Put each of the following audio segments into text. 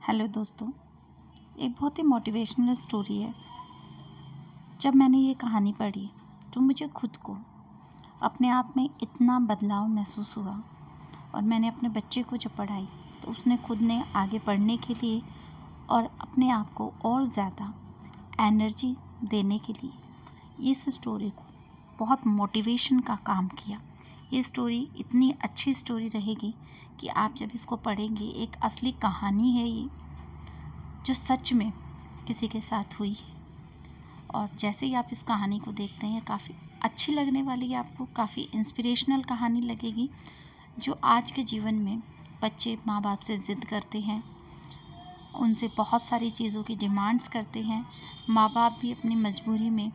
Hello दोस्तों, एक बहुत ही मोटिवेशनल स्टोरी है। जब मैंने ये कहानी पढ़ी तो मुझे खुद को अपने आप में इतना बदलाव महसूस हुआ और मैंने अपने बच्चे को जब पढ़ाई तो उसने खुद ने आगे पढ़ने के लिए और अपने आप को और ज़्यादा एनर्जी देने के लिए इस स्टोरी को बहुत मोटिवेशन का काम किया। ये स्टोरी इतनी अच्छी स्टोरी रहेगी कि आप जब इसको पढ़ेंगे, एक असली कहानी है ये जो सच में किसी के साथ हुई है। और जैसे ही आप इस कहानी को देखते हैं काफ़ी अच्छी लगने वाली है, आपको काफ़ी इंस्पिरेशनल कहानी लगेगी। जो आज के जीवन में बच्चे माँ बाप से ज़िद करते हैं, उनसे बहुत सारी चीज़ों की डिमांड्स करते हैं। माँ बाप भी अपनी मजबूरी में,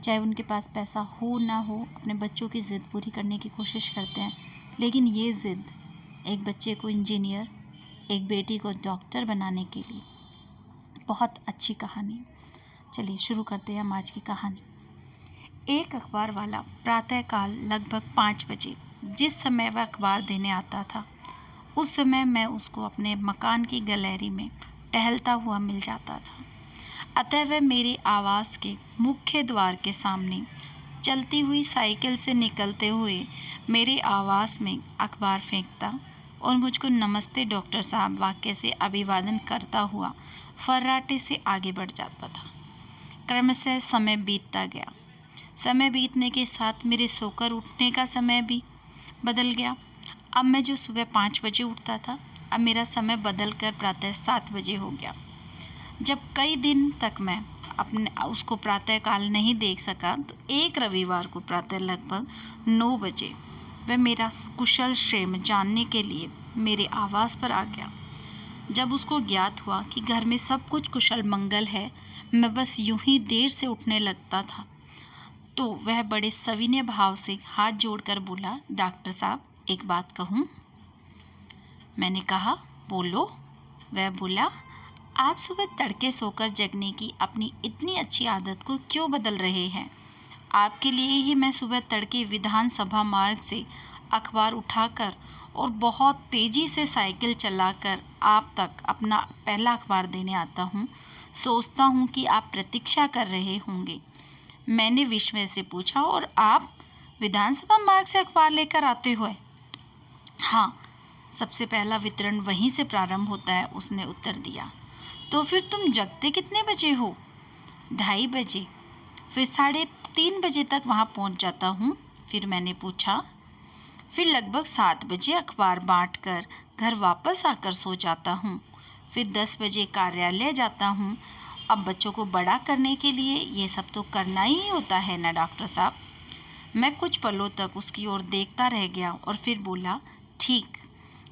चाहे उनके पास पैसा हो ना हो, अपने बच्चों की ज़िद पूरी करने की कोशिश करते हैं। लेकिन ये ज़िद एक बच्चे को इंजीनियर, एक बेटी को डॉक्टर बनाने के लिए बहुत अच्छी कहानी। चलिए शुरू करते हैं हम आज की कहानी। एक अखबार वाला प्रातःकाल लगभग 5 बजे जिस समय वह अखबार देने आता था, उस समय मैं उसको अपने मकान की गैलरी में टहलता हुआ मिल जाता था। अतः वह मेरे आवास के मुख्य द्वार के सामने चलती हुई साइकिल से निकलते हुए मेरे आवास में अखबार फेंकता और मुझको नमस्ते डॉक्टर साहब वाक्य से अभिवादन करता हुआ फर्राटे से आगे बढ़ जाता था। क्रमशः समय बीतता गया। समय बीतने के साथ मेरे सोकर उठने का समय भी बदल गया। अब मैं जो सुबह 5 बजे उठता था, अब मेरा समय बदल कर प्रातः 7 बजे हो गया। जब कई दिन तक मैं अपने उसको प्रातःकाल नहीं देख सका तो एक रविवार को प्रातः लगभग 9 बजे वह मेरा कुशल क्षेम जानने के लिए मेरे आवास पर आ गया। जब उसको ज्ञात हुआ कि घर में सब कुछ कुशल मंगल है, मैं बस यूं ही देर से उठने लगता था, तो वह बड़े सविनय भाव से हाथ जोड़कर बोला, डॉक्टर साहब एक बात कहूँ। मैंने कहा, बोलो। वह बोला, आप सुबह तड़के सोकर जगने की अपनी इतनी अच्छी आदत को क्यों बदल रहे हैं? आपके लिए ही मैं सुबह तड़के विधानसभा मार्ग से अखबार उठाकर और बहुत तेज़ी से साइकिल चलाकर आप तक अपना पहला अखबार देने आता हूँ। सोचता हूँ कि आप प्रतीक्षा कर रहे होंगे। मैंने विस्मय से पूछा, और आप विधानसभा मार्ग से अखबार लेकर आते हुए? हाँ, सबसे पहला वितरण वहीं से प्रारंभ होता है, उसने उत्तर दिया। तो फिर तुम जगते कितने बजे हो? 2:30 बजे। फिर 3:30 बजे तक वहाँ पहुँच जाता हूँ। फिर मैंने पूछा। फिर लगभग 7 बजे अखबार बांटकर घर वापस आकर सो जाता हूँ। फिर 10 बजे कार्यालय जाता हूँ। अब बच्चों को बड़ा करने के लिए ये सब तो करना ही होता है ना डॉक्टर साहब? मैं कुछ पलों तक उसकी ओर देखता रह गया और फिर बोला, ठीक,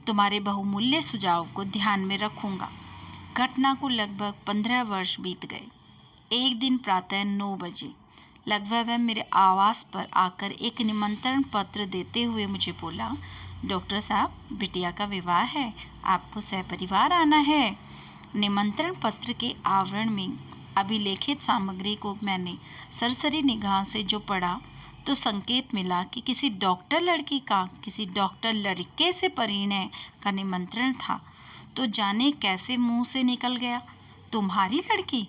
तुम्हारे बहुमूल्य सुझाव को ध्यान में रखूँगा। घटना को लगभग 15 वर्ष बीत गए। एक दिन प्रातः 9 बजे लगभग वह मेरे आवास पर आकर एक निमंत्रण पत्र देते हुए मुझे बोला, डॉक्टर साहब बिटिया का विवाह है, आपको सहपरिवार आना है। निमंत्रण पत्र के आवरण में अभिलेखित सामग्री को मैंने सरसरी निगाह से जो पढ़ा तो संकेत मिला कि किसी डॉक्टर लड़की का किसी डॉक्टर लड़के से परिणय का निमंत्रण था। तो जाने कैसे मुंह से निकल गया, तुम्हारी लड़की?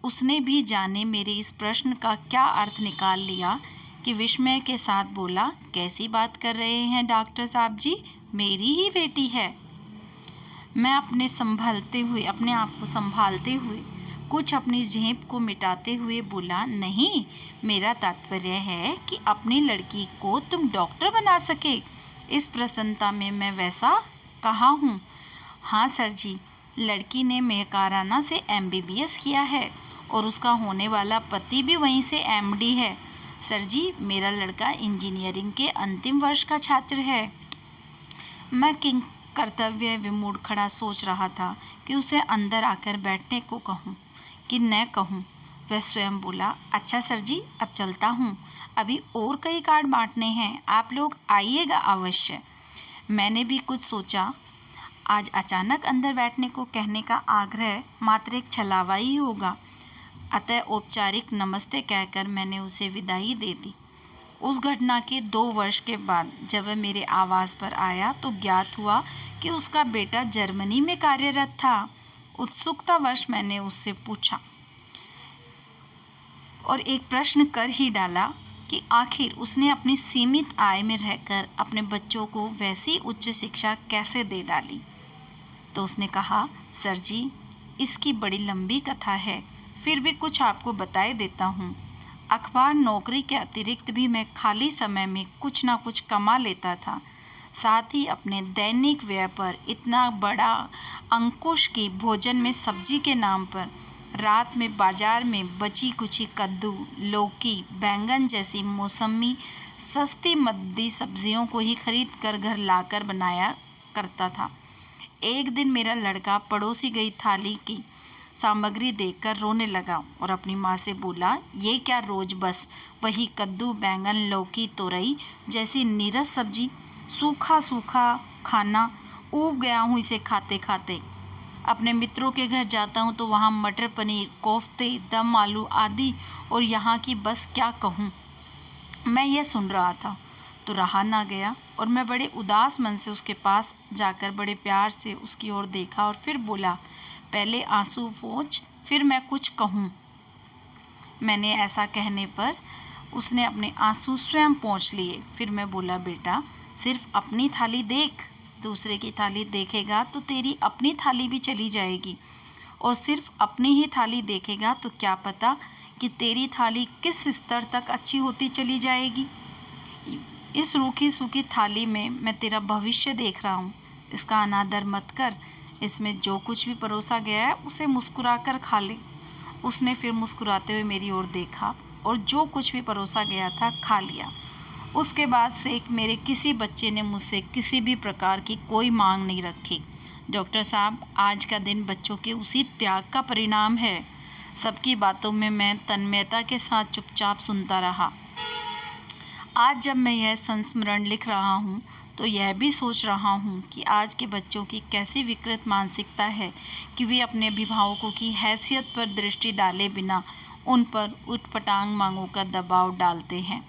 उसने भी जाने मेरे इस प्रश्न का क्या अर्थ निकाल लिया कि विस्मय के साथ बोला, कैसी बात कर रहे हैं डॉक्टर साहब जी, मेरी ही बेटी है। मैं अपने आप को संभालते हुए कुछ अपनी झेप को मिटाते हुए बोला, नहीं, मेरा तात्पर्य है कि अपनी लड़की को तुम डॉक्टर बना सके, इस प्रसन्नता में मैं वैसा कहाँ हूँ। हाँ सर जी, लड़की ने मेहकाराना से MBBS किया है और उसका होने वाला पति भी वहीं से MD है। सर जी, मेरा लड़का इंजीनियरिंग के अंतिम वर्ष का छात्र है। मैं किंग कर्तव्य विमूढ़ खड़ा सोच रहा था कि उसे अंदर आकर बैठने को कहूँ कि न कहूँ। वह स्वयं बोला, अच्छा सर जी, अब चलता हूँ, अभी और कई कार्ड बांटने हैं, आप लोग आइएगा अवश्य। मैंने भी कुछ सोचा, आज अचानक अंदर बैठने को कहने का आग्रह मात्र एक छलावा ही होगा। अतः औपचारिक नमस्ते कहकर मैंने उसे विदाई दे दी। उस घटना के 2 वर्ष के बाद जब वह मेरे आवास पर आया तो ज्ञात हुआ कि उसका बेटा जर्मनी में कार्यरत था। उत्सुकतावश मैंने उससे पूछा और एक प्रश्न कर ही डाला कि आखिर उसने अपनी सीमित आय में रहकर अपने बच्चों को वैसी उच्च शिक्षा कैसे दे डाली। तो उसने कहा, सर जी, इसकी बड़ी लंबी कथा है, फिर भी कुछ आपको बताए देता हूँ। अखबार नौकरी के अतिरिक्त भी मैं खाली समय में कुछ ना कुछ कमा लेता था। साथ ही अपने दैनिक व्यय पर इतना बड़ा अंकुश कि भोजन में सब्जी के नाम पर रात में बाजार में बची कुची कद्दू, लौकी, बैंगन जैसी मौसमी सस्ती मद्दी सब्जियों को ही खरीद कर घर लाकर बनाया करता था। एक दिन मेरा लड़का पड़ोसी गई थाली की सामग्री देखकर रोने लगा और अपनी माँ से बोला, ये क्या रोज बस वही कद्दू, बैंगन, लौकी, तोरई जैसी नीरस सब्जी, सूखा सूखा खाना, ऊब गया हूँ इसे खाते खाते। अपने मित्रों के घर जाता हूँ तो वहाँ मटर पनीर, कोफ्ते, दम आलू आदि, और यहाँ की बस क्या कहूँ। मैं यह सुन रहा था तो रहा ना गया और मैं बड़े उदास मन से उसके पास जाकर बड़े प्यार से उसकी ओर देखा और फिर बोला, पहले आंसू पोंछ, फिर मैं कुछ कहूँ। मैंने ऐसा कहने पर उसने अपने आंसू स्वयं पोंछ लिए। फिर मैं बोला, बेटा सिर्फ अपनी थाली देख, दूसरे की थाली देखेगा तो तेरी अपनी थाली भी चली जाएगी, और सिर्फ अपनी ही थाली देखेगा तो क्या पता कि तेरी थाली किस स्तर तक अच्छी होती चली जाएगी। इस रूखी सूखी थाली में मैं तेरा भविष्य देख रहा हूँ, इसका अनादर मत कर। इसमें जो कुछ भी परोसा गया है उसे मुस्कुरा कर खा ले। उसने फिर मुस्कुराते हुए मेरी ओर देखा और जो कुछ भी परोसा गया था खा लिया। उसके बाद से मेरे किसी बच्चे ने मुझसे किसी भी प्रकार की कोई मांग नहीं रखी। डॉक्टर साहब, आज का दिन बच्चों के उसी त्याग का परिणाम है। सबकी बातों में मैं तन्मयता के साथ चुपचाप सुनता रहा। आज जब मैं यह संस्मरण लिख रहा हूँ तो यह भी सोच रहा हूँ कि आज के बच्चों की कैसी विकृत मानसिकता है कि वे अपने अभिभावकों की हैसियत पर दृष्टि डाले बिना उन पर उटपटांग मांगों का दबाव डालते हैं।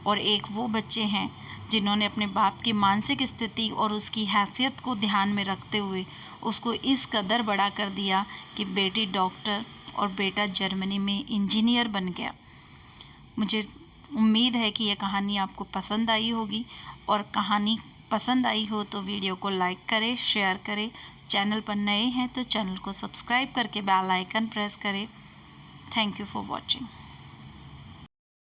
और एक वो बच्चे हैं जिन्होंने अपने बाप की मानसिक स्थिति और उसकी हैसियत को ध्यान में रखते हुए उसको इस कदर बड़ा कर दिया कि बेटी डॉक्टर और बेटा जर्मनी में इंजीनियर बन गया। मुझे उम्मीद है कि यह कहानी आपको पसंद आई होगी, और कहानी पसंद आई हो तो वीडियो को लाइक करें, शेयर करें। चैनल पर नए हैं तो चैनल को सब्सक्राइब करके बेल आइकन प्रेस करें। Thank you for watching.